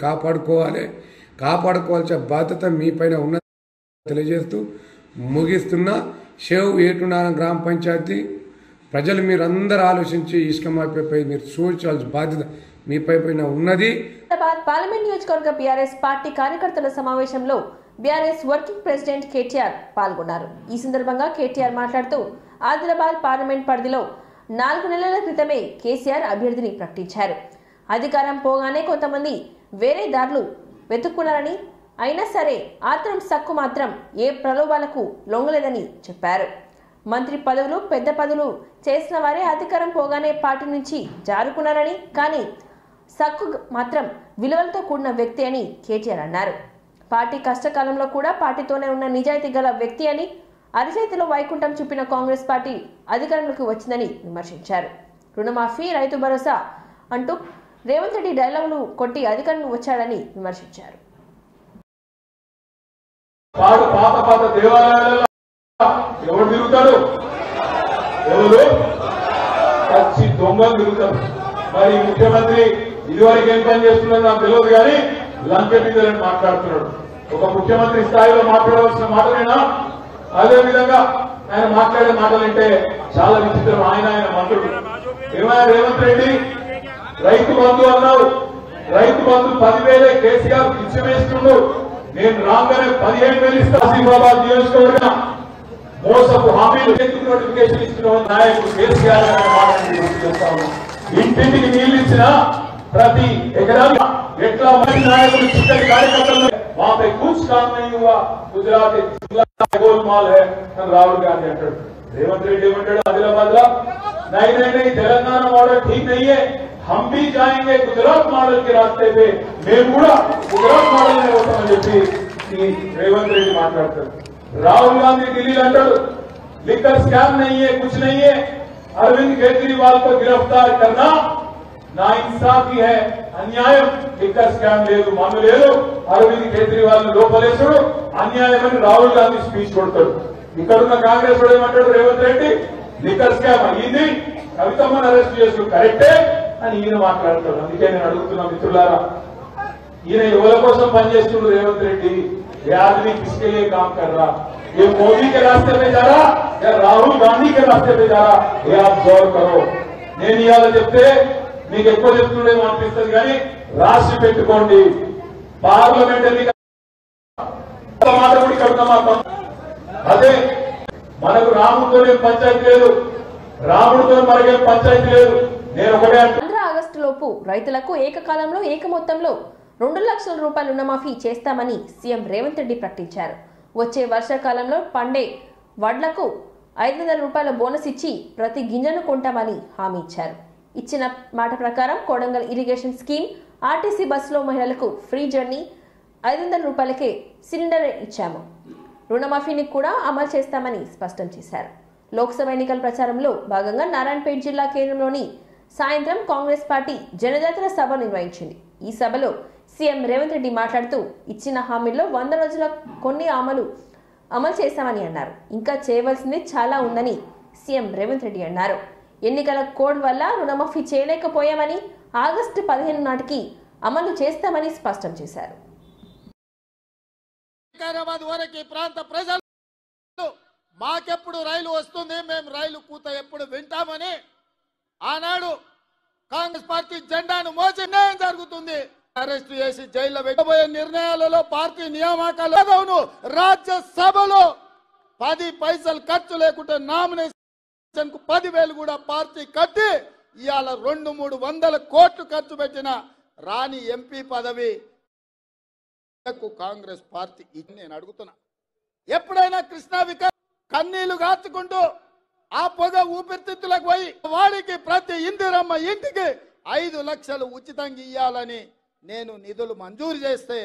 కాపాడుకోవాల్సిన బాధ్యత మీ పైన ఉన్నది తెలియజేస్తూ ముగిస్తున్న ఏటూరు నాగరం గ్రామ పంచాయతీ ప్రజలు మీరందరూ ఆలోచించి ఇసుక మాఫియాపై మీరు చూడాల్సిన బాధ్యత మీ పైన ఉన్నది. పార్లమెంట్ నియోజకవర్గ బీఆర్ఎస్ పార్టీ కార్యకర్తల సమావేశంలో బీఆర్ఎస్ వర్కింగ్ ప్రెసిడెంట్ కేటీఆర్ పాల్గొన్నారు. ఈ సందర్భంగా కేటీఆర్ మాట్లాడుతూ ఆదిలాబాద్ పార్లమెంట్ పరిధిలో 4 నెలల క్రితమే కేసీఆర్ అభ్యర్థిని ప్రకటించారు. అధికారం పోగానే కొంతమంది వేరే దారులు వెతుక్కున్నారని, అయినా సరే ఆత్రం సక్కు మాత్రం ఏ ప్రలోభాలకు లొంగలేదని చెప్పారు. మంత్రి పదవులు, పెద్ద పదవులు చేసిన వారే అధికారం పోగానే పార్టీ నుంచి జారుకున్నారని, కానీ సక్కు మాత్రం విలువలతో కూడిన వ్యక్తి అని కేటీఆర్ అన్నారు. పార్టీ కష్టకాలంలో కూడా పార్టీతోనే ఉన్న నిజాయితీ గల వ్యక్తి అని, అరచేతిలో వైకుంఠం చూపిన కాంగ్రెస్ పార్టీ అధికారంలోకి వచ్చిందని విమర్శించారు. రుణమాఫీ, రైతు భరోసా అంటూ రేవంత్ రెడ్డి డైలాగులు కొట్టి అధికారంలో వచ్చాడని విమర్శించారు. పాత దేవాలయాలలో ఎవరు తిరుగుతాడు? ఎవరు పచ్చి దొంగలు తిరుగుతారు. మరి ముఖ్యమంత్రి ఇదివరకు ఏం పని చేస్తున్నారో నాకు తెలియదు, కానీ లంక మీద మాట్లాడుతున్నాడు. ఒక ముఖ్యమంత్రి స్థాయిలో మాట్లాడవలసిన మాటలేనా? అదే విధంగా ఆయన మాట్లాడే మాటలంటే చాలా విచిత్రం. ఆయన మంత్రులు ఏమైనా రేవంత్ రెడ్డి రైతు బంధు అన్నావు, రైతు బంధు 10,000 కేసీఆర్ పిచ్చివేస్తుండు. నేను రాగానే 15,000 ఇస్తా. ఆసిఫాబాద్ నియోజకవర్గ మోసపు హామీలు ఎందుకు నోటిఫికేషన్ ఇస్తున్న నాయకుడు కేసీఆర్ ఇంటింటికి నీళ్లు ఇచ్చిన ప్రతి ఎకరానికి ఎట్లా మంది నాయకులు చిక్కటి కార్యకర్తలు మాపై కూర్చు కామయ్యా గుజరాత్ గోల్మాల్ హై అని రాహుల్ గాంధీ అంటాడు. రేవంత్ రెడ్డి ఏమంటాడు ఆదిలాబాద్ లో, नहीं तेलंगाना मॉडल ठीक नहीं है, हम भी जाएंगे गुजरात मॉडल के रास्ते पे, మేము కూడా గుజరాత్ మోడల్ నే వస్తామని చెప్పి రేవంత్ రెడ్డి మాట్లాడతారు. రాహుల్ గాంधी ఢిల్లీలో అంటాడు लिकर स्कैम नहीं है, कुछ नहीं है, अरविंद केजरीवाल को गिरफ्तार करना नाइंसाफी है, అన్యాయం. लिकर स्कैम లేదు, మన్ను లేదు, అరవింద్ కేజ్రీవాల్ లోపలేసుడు అన్యాయమని రాహుల్ గాంధీ స్పీచ్ కొడతాడు. ఇక్కడున్న కాంగ్రెస్ వాడు ఏమంటాడు రేవంత్ రెడ్డి లిక్కర్ స్కామ్ అయ్యింది, కవితమ్మను అరెస్ట్ చేసుడు కరెక్టే అని ఈయన మాట్లాడతాడు. అందుకే నేను అడుగుతున్నా మిత్రులారా, ఈయన ఎవరి కోసం పనిచేస్తున్నాడు రేవంత్ రెడ్డి? ఏ ఆदमी किसके लिए काम कर रहा? ये मोदी के रास्ते पे जा रहा या राहुल गांधी के रास्ते पे जा रहा? ये आप गौर करो. నేను ఇవాళ చెప్తే మీకు ఎక్కువ చెప్తుండేమో అనిపిస్తుంది, కానీ రాసి పెట్టుకోండి. పార్లమెంట్ ఎన్నిక మాట కూడా కడుతున్నాం. అదే మనకు రాముడితోనే పంచాయతీ లేదు, రాముడితో మనకేం పంచాయతీ లేదు. నేను ఒకటే ఆగస్టులోపు రైతులకు ఏకకాలంలో ఏక మొత్తంలో 2 లక్షల రూపాయల రుణమాఫీ చేస్తామని సీఎం రేవంత్ రెడ్డి ప్రకటించారు. వచ్చే వర్షాకాలంలో పండే వడ్లకు 500 రూపాయల బోనస్ ఇచ్చి ప్రతి గింజను కొంటామని హామీ ఇచ్చారు. ఇచ్చిన మాట ప్రకారం కోడంగల్ ఇరిగేషన్ స్కీమ్, ఆర్టీసీ బస్సులో మహిళలకు ఫ్రీ జర్నీ, 500 రూపాయలకే సిలిండర్ ఇచ్చాము. రుణమాఫీని కూడా అమలు చేస్తామని స్పష్టం చేశారు. లోక్సభ ఎన్నికల ప్రచారంలో భాగంగా నారాయణపేట జిల్లా కేంద్రంలోని సాయంత్రం కాంగ్రెస్ పార్టీ జనజాతర సభ నిర్వహించింది. ఈ సభలో సీఎం రేవంత్ రెడ్డి మాట్లాడుతూ ఇచ్చిన హామీల్లో 100 రోజుల కొన్ని అమలు చేస్తామని అన్నారు. ఇంకా చేయవలసింది చాలా ఉందని సీఎం రేవంత్ రెడ్డి అన్నారు. ఎన్నికల కోడ్ వల్ల రుణమాఫీ చేయలేకపోయామని ఆగస్టు 15 నాటికి అమలు చేస్తామని స్పష్టం చేశారు. వికారాబాద్ వరకు ఈ ప్రాంత ప్రజలు మాకెప్పుడు రైలు వస్తుంది, మేము రైలు కూత ఎప్పుడు వింటామని ఆనాడు కాంగ్రెస్ పార్టీ జెండాను మోసి న్యాయం జరుగుతుంది. అరెస్ట్ చేసి జైల్లో పెట్టబోయే నిర్ణయాలలో పార్టీ నియామకాలు రాజ్యసభలో 10 పైసలు ఖర్చు లేకుండా నామినేషన్ కు 10,000 కూడా పార్టీ కట్టి ఇవాళ 200-300 కోట్లు ఖర్చు పెట్టిన రాని ఎంపీ పదవి కాంగ్రెస్ పార్టీ. నేను అడుగుతున్నా, ఎప్పుడైనా కృష్ణా వికాస్ కన్నీళ్లు గార్చుకుంటూ ఆ పొగ ఊపిరితిత్తులకు పోయి వాడికి ప్రతి ఇందిరమ్మ ఇంటికి 5 లక్షలు ఉచితంగా ఇవ్వాలని నేను నిధులు మంజూరు చేస్తే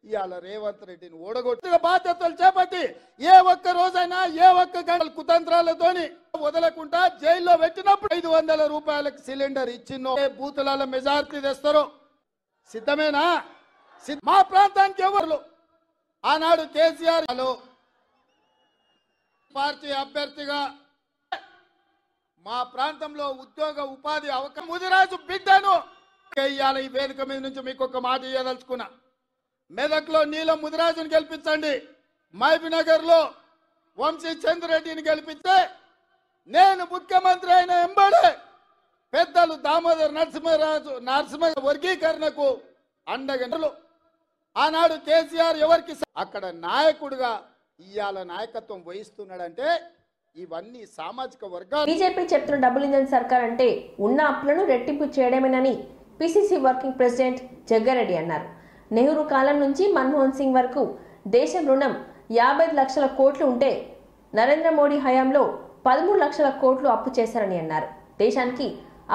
ఇవాళ రేవంత్ రెడ్డిని ఓడగొట్టిన బాధ్యతలు చేపట్టి ఏ ఒక్క రోజైనా ఏ ఒక్క గంటల కుతంత్రాలతోని వదలకుండా జైల్లో పెట్టినప్పుడు 500 రూపాయలకు సిలిండర్ ఇచ్చినో బూతుల మెజార్టీ తెస్తారో సిద్ధమేనా? మా ప్రాంతానికి ఎవరు ఆనాడు కేసీఆర్ పార్టీ అభ్యర్థిగా మా ప్రాంతంలో ఉద్యోగ ఉపాధి అవకాశం ముదిరాజు బిడ్డను ఇవాళ ఈ వేదిక మీద నుంచి మీకు ఒక మాట ఇవ్వదలుచుకున్నా. మెదక్లో నీలం ముదిరాజుని గెలిపించండి, మహబూబ్నగర్ లో వంశీ చంద్రెడ్డిని గెలిపిస్తే నేను ముఖ్యమంత్రి అయిన ఎంబడే పెద్దలు దామోదర్ నరసింహ వర్గీకరణకు అండగా ఆనాడు కేసీఆర్ ఎవరికి అక్కడ నాయకుడిగా ఇవాళ నాయకత్వం వహిస్తున్నాడంటే ఇవన్నీ సామాజిక వర్గాలు. బీజేపీ చెప్తున్న డబుల్ ఇంజన్ సర్కార్ అంటే ఉన్న అప్పులను రెట్టింపు చేయడమేనని పిసిసి వర్కింగ్ ప్రెసిడెంట్ జగ్గారెడ్డి అన్నారు. నెహ్రూ కాలం నుంచి మన్మోహన్ సింగ్ వరకు దేశం రుణం 55 లక్షల కోట్లు ఉంటే నరేంద్ర మోడీ హయాంలో 13 లక్షల కోట్లు అప్పు చేశారని అన్నారు. దేశానికి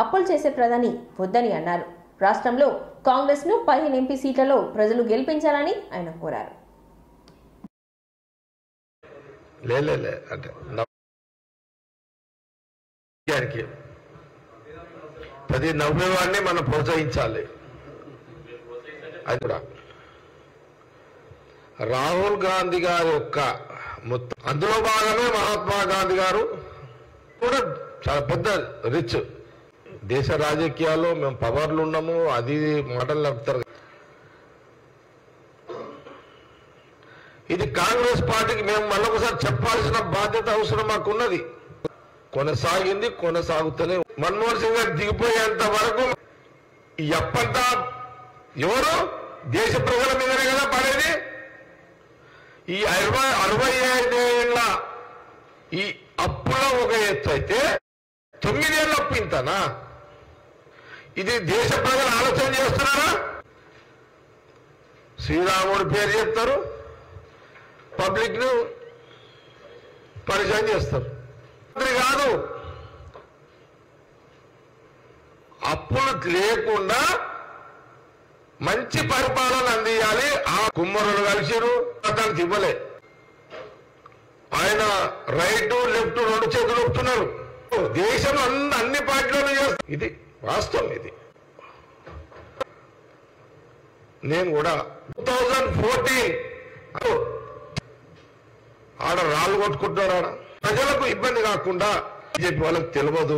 అప్పులు చేసే ప్రధాని వద్దని అన్నారు. రాష్ట్రంలో కాంగ్రెస్ ను 15 ఎంపీ సీట్లలో ప్రజలు గెలిపించాలని ఆయన కోరారు. లే అంటే ప్రతి నవ్వేవాడిని మనం ప్రోత్సహించాలి. అది కూడా రాహుల్ గాంధీ గారి యొక్క మొత్తం అందులో భాగమే మహాత్మా గాంధీ గారు కూడా చాలా పెద్ద రిచ్. దేశ రాజకీయాల్లో మేము పవర్లు ఉన్నాము, అది మాటలు నడుపుతారు. ఇది కాంగ్రెస్ పార్టీకి మేము మళ్ళొకసారి చెప్పాల్సిన బాధ్యత అవసరం మాకున్నది. కొనసాగింది, కొనసాగుతూనే. మన్మోహన్ సింగ్ గారు దిగిపోయేంత వరకు ఎప్పంతా ఎవరు దేశ ప్రజల మీదనే కదా పడేది. ఈ 65 ఏళ్ళ ఈ అప్పులో ఒక ఎత్తు అయితే 9 ఏళ్ళ అప్పు ఇంతనా? ఇది దేశ ప్రజలు ఆలోచన చేస్తున్నారా? శ్రీరాముడి పేరు చెప్తారు, పబ్లిక్ ను పరిచయం చేస్తారు. కాదు, అప్పులు లేకుండా మంచి పరిపాలన అందియాలి. ఆ కుమ్మరులు కలిసిరు, దానికి ఇవ్వలే. ఆయన రైట్ లెఫ్ట్ 2 చేతులు ఒప్పుతున్నారు. దేశంలో అన్ని పార్టీలను చేస్తారు. ఇది వాస్తవం. ఇది నేను కూడా 2014 ఆడ రాళ్ళు కొట్టుకుంటున్నారు. ఆడ ప్రజలకు ఇబ్బంది కాకుండా బీజేపీ వాళ్ళకి తెలియదు.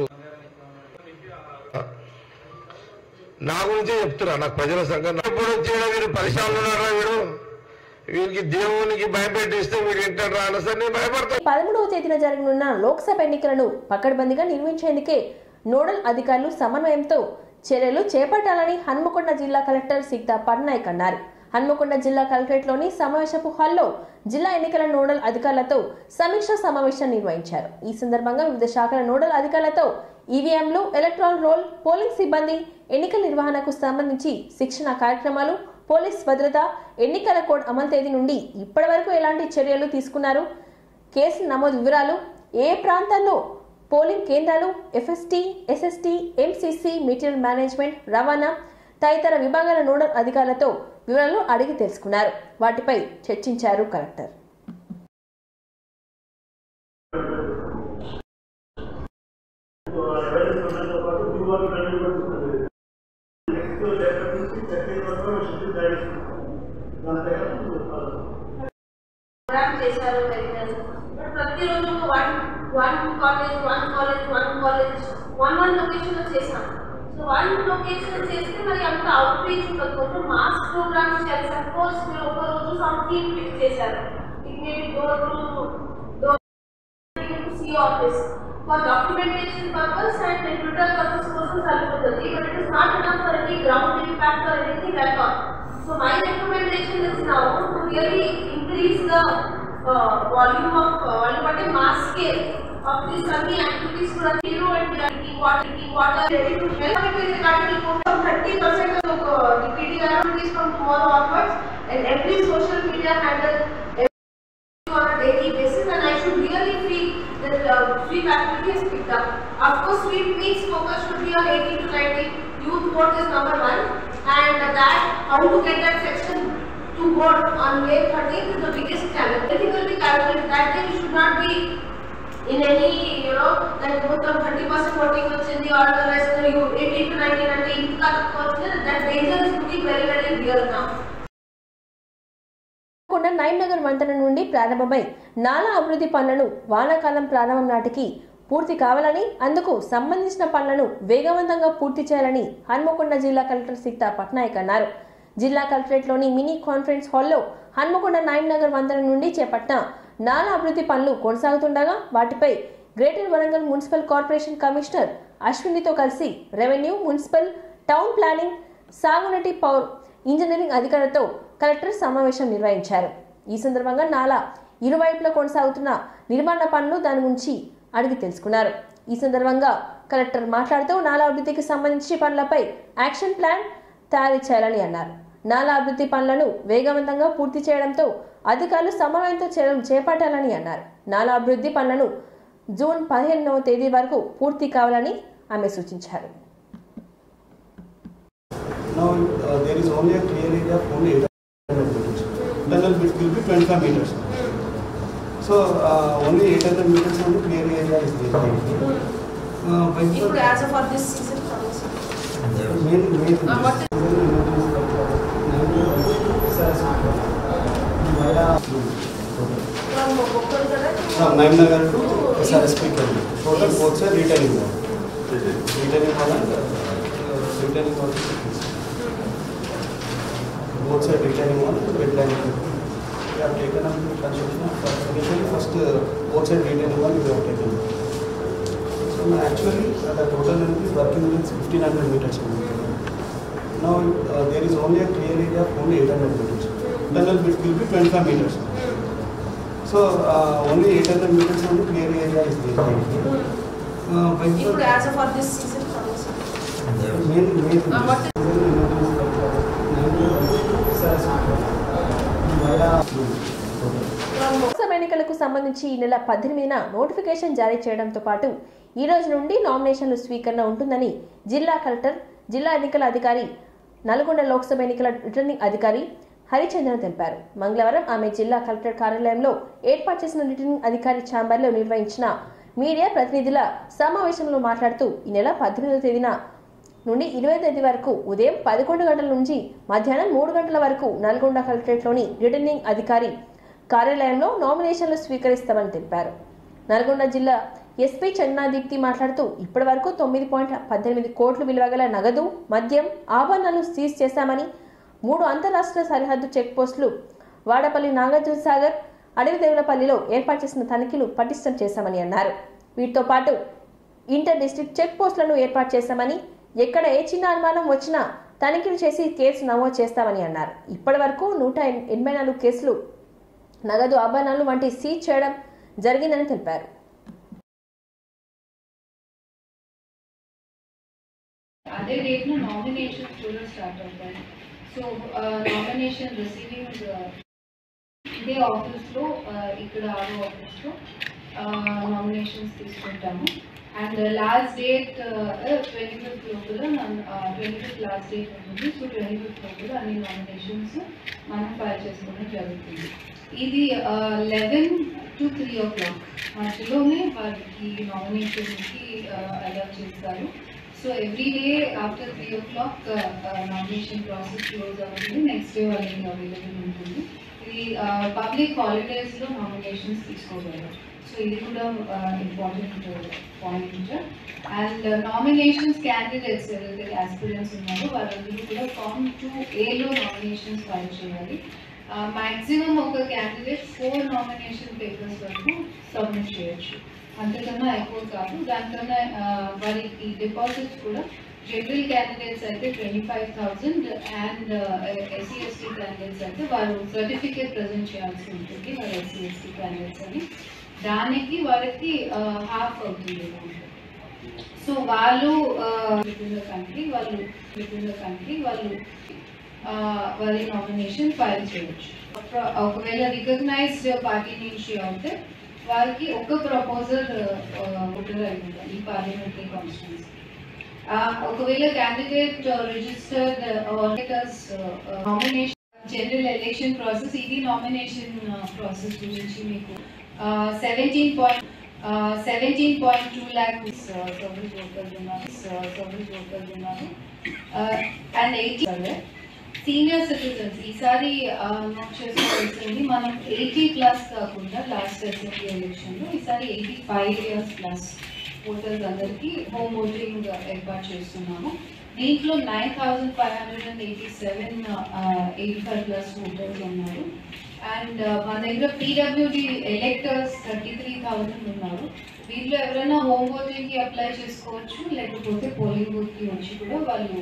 నా గురించే చెప్తున్నా, నాకు ప్రజల సంఘం ఎప్పుడు వచ్చేలా వీరు పరిశ్రమలు ఉన్నారా, వీరికి దేవునికి భయపెట్టిస్తే వీడు ఏంటారా అన్న సరే నేను భయపడతాను. 13వ తేదీన జరగనున్న లోక్సభ ఎన్నికలను పకడ్బందీగా నిర్వహించేందుకే నోడల్ అధికారులు సమన్వయంతో చర్యలు చేపట్టాలని హన్మకొండ జిల్లా కలెక్టర్ సీతా పట్నాయక్ అన్నారు. హన్మకొండ జిల్లా కలెక్టరేట్లోని సమావేశపు హాల్లో జిల్లా ఎన్నికల నోడల్ అధికారులతో సమీక్ష సమావేశం నిర్వహించారు. ఈ సందర్భంగా వివిధ శాఖల నోడల్ అధికారులతో ఈవీఎంలు, ఎలక్ట్రానిక్ రోల్, పోలింగ్ సిబ్బంది, ఎన్నికల నిర్వహణకు సంబంధించి శిక్షణ కార్యక్రమాలు, పోలీస్ భద్రత, ఎన్నికల కోడ్ అమలు తేదీ నుండి ఇప్పటి వరకు ఎలాంటి చర్యలు తీసుకున్నారు, కేసుల నమోదు వివరాలు, ఏ ప్రాంతాల్లో పోలింగ్ కేంద్రాలు, FST, SST, MCC, material management, రవాణా తదితర విభాగాల నోడల్ అధికారులతో వివరాలు అడిగి తెలుసుకున్నారు. వాటిపై చర్చించారు కలెక్టర్. ప్రతిరోజు వన్ కాలేజ్ లొకేషన్ చేసాం. సో 1 లొకేషన్ చేస్తే మరి అంత అవుట్ రీచ్ ఉండదు. కొంచెం మాస్ ప్రోగ్రామ్స్ చేయాలి. సపోజ్ మీరు ఒక రోజు సమ్ టీమ్ ఫిక్స్ చేశారు. It may be door to C office for documentation purpose and Twitter purpose కోసం సరిపోతుంది. But it is not enough for any ground impact or anything at all. So my recommendation is now to really increase the volume at a mass scale of these sunny activities for zero and water ready to help with regarding 30% of the PTR activities from tomorrow onwards, and every social media handle on a daily basis, and I should really feel that sweep activity is picked up. Of course, sweep means focus should be on 18 to 19. Youth vote is number 1, and that how to get that section to vote on May 13th is the biggest challenge. Everything will be calculated. That day we should not be in any, like both of 30% voting వచ్చింది or the rest you 18 to 19 అంటే ఇంకా తక్కువ వచ్చింది. That danger is looking very, very real now. నైమ్నగర్ వంతెన నుండి ప్రారంభమై నాలా అభివృద్ధి పనులను వానాకాలం ప్రారంభం నాటికి పూర్తి కావాలని, అందుకు సంబంధించిన పనులను వేగవంతంగా పూర్తి చేయాలని హన్మకొండ జిల్లా కలెక్టర్ సీతా పట్నాయక్ అన్నారు. జిల్లా కలెక్టరేట్లోని మినీ కాన్ఫరెన్స్ హాల్లో హన్మకొండ నైమ్నగర్ వంతెన నుండి చేపట్టిన నాలా అభివృద్ధి పనులు కొనసాగుతుండగా వాటిపై greater Warangal municipal corporation commissioner అశ్వినితో కలిసి రెవెన్యూ, మున్సిపల్, టౌన్ ప్లానింగ్, సాగునీటి, పవర్, ఇంజనీరింగ్ అధికారులతో కలెక్టర్ సమావేశం నిర్వహించారు. ఈ సందర్భంగా నాలా ఇరువైపులా కొనసాగుతున్న నిర్మాణ పనులు దాని గురించి అడిగి తెలుసుకున్నారు. ఈ సందర్భంగా కలెక్టర్ మాట్లాడుతూ నాలా అభివృద్ధికి సంబంధించి పనులపై యాక్షన్ ప్లాన్ తయారు చేయాలని అన్నారు. నాలా అభివృద్ధి పనులను వేగవంతంగా పూర్తి చేయడంతో అధికారులు సమన్వయంతో చర్యలు చేపట్టాలని అన్నారు. నాలా అభివృద్ధి పనులను జూన్ 15వ తేదీ వరకు పూర్తి కావాలని ఆమె సూచించారు. Now there is only a clear area of only 800 meters. Tunnel width will be 25 meters. So only 800 meters only clear area is there. ఇప్పుడు as of for this season from Naimnagar to SRSP Kelly. Total both side retaining wall. Retaining wall and retaining wall. Both side retaining wall and wetland. We have taken up the construction of initially first both side retaining wall we have taken. So actually the total length is working length 1500 meters. Now there is only a clear area of only 800 meters. Tunnel width will be 25 meters. So only 800 meters only clear area is there. ఇప్పుడు as of for this season Lok Sabha ఎన్నికలకు సంబంధించి ఈ నెల 18న notification జారీ చేయడంతో పాటు ఈ రోజు నుండి నామినేషన్ల స్వీకరణ ఉంటుందని జిల్లా కలెక్టర్, జిల్లా ఎన్నికల అధికారి, నల్గొండ లోక్సభ ఎన్నికల రిటర్నింగ్ అధికారి హరిచంద్రన్ తెలిపారు. మంగళవారం ఆమె జిల్లా కలెక్టర్ కార్యాలయంలో ఏర్పాటు చేసిన రిటర్నింగ్ అధికారి ఛాంబర్లో నిర్వహించిన మీడియా ప్రతినిధుల సమావేశంలో మాట్లాడుతూ ఈ నెల 18వ తేదీన నుండి 20వ తేదీ వరకు ఉదయం 11 గంటల నుంచి మధ్యాహ్నం 3 గంటల వరకు నల్గొండ కలెక్టరేట్లోని రిటర్నింగ్ అధికారి కార్యాలయంలో నామినేషన్లు స్వీకరిస్తామని తెలిపారు. నల్గొండ జిల్లా ఎస్పీ చందనాదీప్తి మాట్లాడుతూ ఇప్పటి వరకు 9.18 కోట్ల విలువగల నగదు, మద్యం, ఆభరణాలు సీజ్ చేశామని, 3 అంతరాష్ట్ర సరిహద్దు చెక్ పోస్టులు వాడపల్లి, నాగార్జున సాగర్, అడవిదేవులపల్లిలో ఏర్పాటు చేసిన తనిఖీలు పటిష్టం చేశామని అన్నారు. వీటితో పాటు ఇంటర్ డిస్ట్రిక్ట్ చెక్ పోస్టులను ఏర్పాటు చేశామని, ఎక్కడ ఏ చిన్న అనుమానం వచ్చినా తనిఖీలు చేసి కేసు నమోదు చేస్తామని అన్నారు. ఇప్పటి వరకు 184 కేసులు, నగదు, ఆభరణాలు వంటి సీజ్ చేయడం జరిగిందని తెలిపారు. అదే డేట్న నామినేషన్స్ కూడా స్టార్ట్ అవుతాయి. సో నామినేషన్ రిసీవింగ్ ఇదే ఆఫీస్లో, ఇక్కడ ఆరో ఆఫీస్లో నామినేషన్స్ తీసుకుంటాము. అండ్ లాస్ట్ డేట్ 25th లోపల 25th లాస్ట్ డేట్ ఉంటుంది. సో 25th లోపల అన్ని నామినేషన్స్ మనం ఫైల్ చేసుకోవడం జరుగుతుంది. ఇది 11 to 3 o'clock మధ్యలోనే వారికి నామినేషన్కి అలౌ చేస్తారు. So every day after 3 o'clock nomination process close అవుతుంది. నెక్స్ట్ డే వాళ్ళకి అవైలబుల్ ఉంటుంది. ఇది పబ్లిక్ హాలిడేస్లో నామినేషన్స్ తీసుకోగలరు. సో ఇది కూడా important point. And nominations candidates ఎవరైతే ఆస్పిరెంట్స్ ఉన్నారో వాళ్ళందరూ కూడా Form 2A నామినేషన్స్ ఫైల్ చేయాలి. మ్యాక్సిమం ఒక క్యాండిడేట్ 4 నామినేషన్ పేపర్స్ వరకు సబ్మిట్ చేయొచ్చు, అంతకన్నా ఎక్కువ కాదు. దానికన్నా వారికి డిపాజిట్స్ కూడా జనరల్ క్యాండిడేట్స్ అయితే 25,000 అండ్ SC/ST క్యాండిడేట్స్ అయితే వారు సర్టిఫికేట్ ప్రజెంట్ చేయాల్సి ఉంటుంది. వారు SC/ST క్యాండిడేట్స్ అని దానికి వారికి హాఫ్ అవుతుంది. సో వాళ్ళు కంట్రీ వాళ్ళు వారి నామినేషన్ ఫైల్ చేయొచ్చు. ఒకవేళ రికగ్నైజ్డ్ పార్టీ నుంచి అయితే వారికి ఒక ప్రపోజల్ ఓటర్ అయింది ఈ పార్లమెంటరీ కాన్స్టిట్యూన్సీ. ఒకవేళ candidate registered auditors nomination general election process, ఇది నామినేషన్ ప్రాసెస్ గురించి మీకు 17.2 lakh సర్వీస్ వర్కర్స్ ఉన్నారు అండ్ 80 సీనియర్ సిటిజన్స్. ఈసారి నోట్ చేసుకోవాల్సింది మనం 80+ కాకుండా లాస్ట్ అసెంబ్లీ ఎలక్షన్లో ఈసారి 85 years ప్లస్ ఓటర్స్ అందరికీ హోమ్ ఓటింగ్ ఏర్పాటు చేస్తున్నాము. దీంట్లో 9,587 85+ ఓటర్స్ ఉన్నారు. అండ్ మన దగ్గర PWD ఎలెక్టర్స్ 33,000 ఉన్నారు. వీటిలో ఎవరైనా హోమ్ ఓటింగ్కి అప్లై చేసుకోవచ్చు, లేకపోతే పోలింగ్ బూత్కి వచ్చి కూడా వాళ్ళు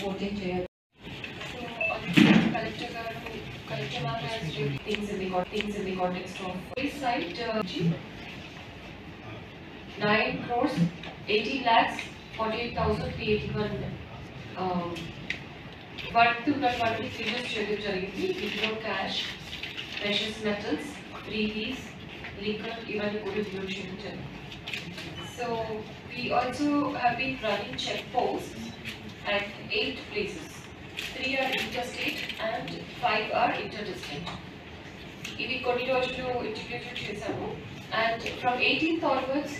ఓటింగ్ చేయవచ్చు. Collector ma'am has things in the context of this site 9 crores 18 lakhs 48,381 worth ఉన్నటువంటి ఫిగర్స్ చేయడం జరిగింది. వీటిలో cash, precious metals, freebies, liquor ఇవన్నీ కూడా యూజ్ చేయడం జరిగింది. So we also have been running check posts at 8 places. 3 are interstate and 5 are interdistrict. ఇవి కొన్ని రోజులు ఇంటిగ్రేటెడ్ చేశాము. అండ్ ఫ్రమ్ 18th ఆన్వర్డ్స్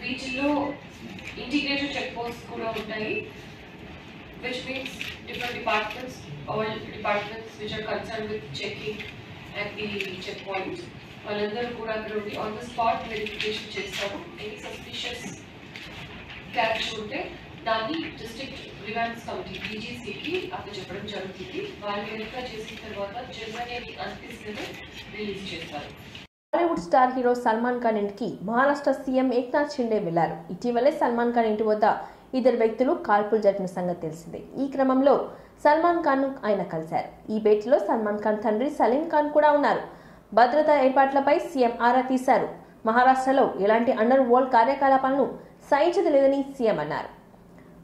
వీటిలో ఇంటిగ్రేటెడ్ చెక్ పోస్ట్ కూడా ఉంటాయి, which means different departments, all departments which are concerned with checking at the checkpoint, వాళ్ళందరూ కూడా అక్కడ ఉండి ఆన్ ద స్పాట్ వెరిఫికేషన్ చేస్తారు. ఎనీ సస్పిషియస్ క్యాచ్ ఉంటే దాన్ని డిస్ట్రిక్ట్ రివాన్స్ కమిటీ డీజీసీకి అప్పచెప్పడం జరుగుతుంది. వాళ్ళు వెరిఫై చేసిన తర్వాత జర్మనీ అనిపిస్తుంది రిలీజ్ చేస్తారు. బాలీవుడ్ స్టార్ హీరో సల్మాన్ ఖాన్ ఇంటికి మహారాష్ట్ర సీఎం ఏక్నాథ్ షిండే వెళ్లారు. ఇటీవలే సల్మాన్ ఖాన్ ఇంటి వద్ద ఇద్దరు వ్యక్తులు కాల్పులు జరిపిన సంగతి తెలిసిందే. ఈ క్రమంలో సల్మాన్ ఖాన్ ఆయన కలిశారు. ఈ భేటీలో సల్మాన్ ఖాన్ తండ్రి సలీం ఖాన్ కూడా ఉన్నారు. భద్రతా ఏర్పాట్లపై సీఎం ఆరా తీశారు. మహారాష్ట్రలో ఎలాంటి అండర్ వరల్డ్ కార్యకలాపాలను సహించలేదని సీఎం అన్నారు.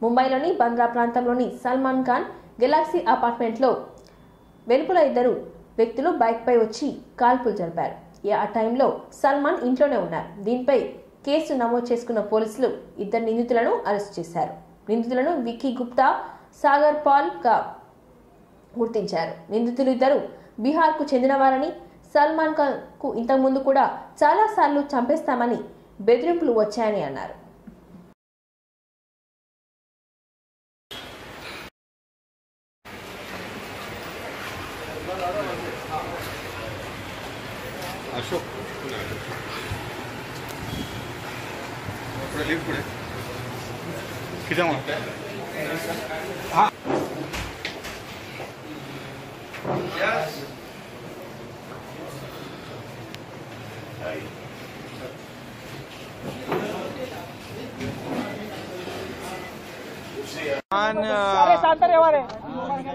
ముంబైలోని బంద్రా ప్రాంతంలోని సల్మాన్ ఖాన్ గెలాక్సీ అపార్ట్మెంట్లో వెలుపల ఇద్దరు వ్యక్తులు బైక్పై వచ్చి కాల్పులు జరిపారు. ఆ టైంలో సల్మాన్ ఇంట్లోనే ఉన్నారు. దీనిపై కేసు నమోదు చేసుకున్న పోలీసులు ఇద్దరు నిందితులను అరెస్ట్ చేశారు. నిందితులను విక్కీ గుప్తా, సాగర్ పాల్ గా గుర్తించారు. నిందితులు ఇద్దరు బీహార్కు చెందినవారని, సల్మాన్ ఖాన్ కు ఇంతకుముందు కూడా చాలా సార్లు చంపేస్తామని బెదిరింపులు వచ్చాయని అన్నారు. अशोक लिफ्ट पुढे किती हाँ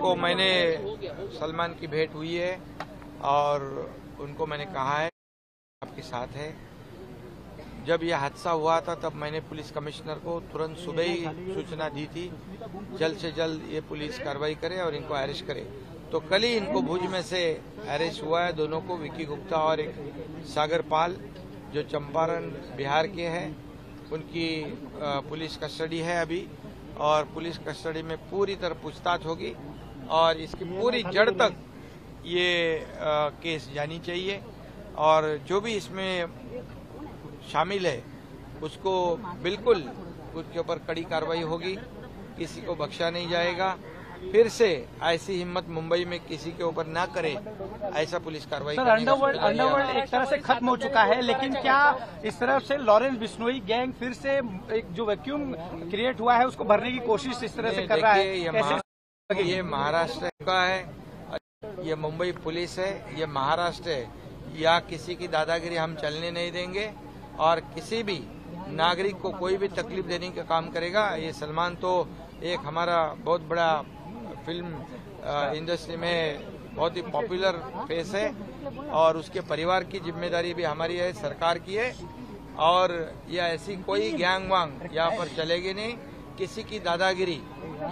को मैंने सलमान की भेंट हुई है और उनको मैंने कहा है आपके साथ है। जब यह हादसा हुआ था तब मैंने पुलिस कमिश्नर को तुरंत सुबह ही सूचना दी थी जल्द से जल्द ये पुलिस कार्रवाई करे और इनको अरेस्ट करे। तो कल ही इनको भुज में से अरेस्ट हुआ है, दोनों को, विक्की गुप्ता और एक सागर पाल जो चंपारण बिहार के हैं। उनकी पुलिस कस्टडी है अभी और पुलिस कस्टडी में पूरी तरह पूछताछ होगी और इसकी पूरी जड़ तक ये केस जानी चाहिए और जो भी इसमें शामिल है उसको बिल्कुल उसके ऊपर कड़ी कार्रवाई होगी, किसी को बख्शा नहीं जाएगा। फिर से ऐसी हिम्मत मुंबई में किसी के ऊपर ना करे, ऐसा पुलिस कार्रवाई। सर, अंडरवर्ल्ड एक तरह से खत्म हो चुका है, लेकिन क्या इस तरफ से लॉरेंस बिश्नोई गैंग फिर से एक जो वैक्यूम क्रिएट हुआ है उसको भरने की कोशिश इस तरह से कर रहा है? ये महाराष्ट्र का है, ये मुंबई पुलिस है, ये महाराष्ट्र है। या किसी की दादागिरी हम चलने नहीं देंगे और किसी भी नागरिक को कोई भी तकलीफ देने का काम करेगा। ये सलमान तो एक हमारा बहुत बड़ा फिल्म इंडस्ट्री में बहुत ही पॉपुलर फेस है और उसके परिवार की जिम्मेदारी भी हमारी है, सरकार की है। और यह ऐसी कोई गैंग वांग यहाँ पर चलेगी नहीं, किसी की दादागिरी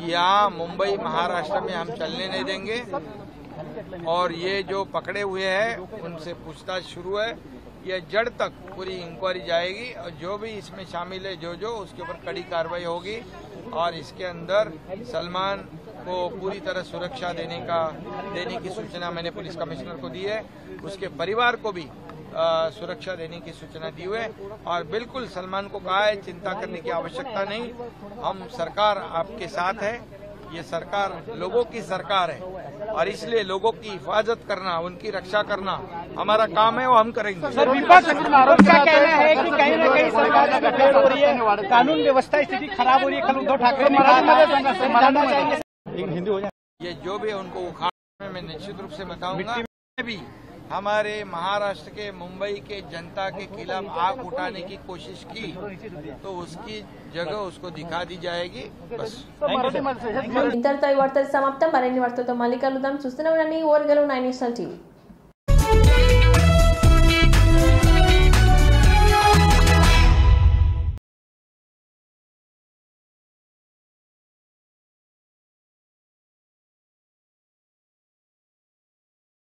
यहाँ मुंबई महाराष्ट्र में हम चलने नहीं देंगे। और ये जो पकड़े हुए हैं उनसे पूछताछ शुरू है, ये जड़ तक पूरी इंक्वायरी जाएगी और जो भी इसमें शामिल है जो उसके ऊपर कड़ी कार्रवाई होगी। और इसके अंदर सलमान को पूरी तरह सुरक्षा देने की सूचना मैंने पुलिस कमिश्नर को दी है, उसके परिवार को भी सुरक्षा देने की सूचना दी हुई है। और बिल्कुल सलमान को कहा है चिंता करने की आवश्यकता नहीं, हम सरकार आपके साथ है। ये सरकार लोगों की सरकार है और इसलिए लोगों की हिफाजत करना, उनकी रक्षा करना हमारा काम है, वो हम करेंगे। सर, विपक्ष का कहना है कि कहीं न कहीं सरकार की फेल हो रही है, कानून व्यवस्था स्थिति खराब हो रही है। कल उद्धव ठाकरे ने कहा हिंदी हो जाए, ये जो भी उनको उखाड़ने में निश्चित रूप से बताऊंगा। भी हमारे महाराष्ट्र के मुंबई के जनता के खिलाफ आग उठाने की कोशिश की तो उसकी जगह उसको दिखा दी जाएगी। बस ఇంతటితో ఈ వార్తలు సమాప్తం. మరిన్ని వార్తలతో మళ్ళీ కలుద్దాం. చూస్తూనే ఉండండి ఓవర్గల్ 9 నేషనల్ టీవీ.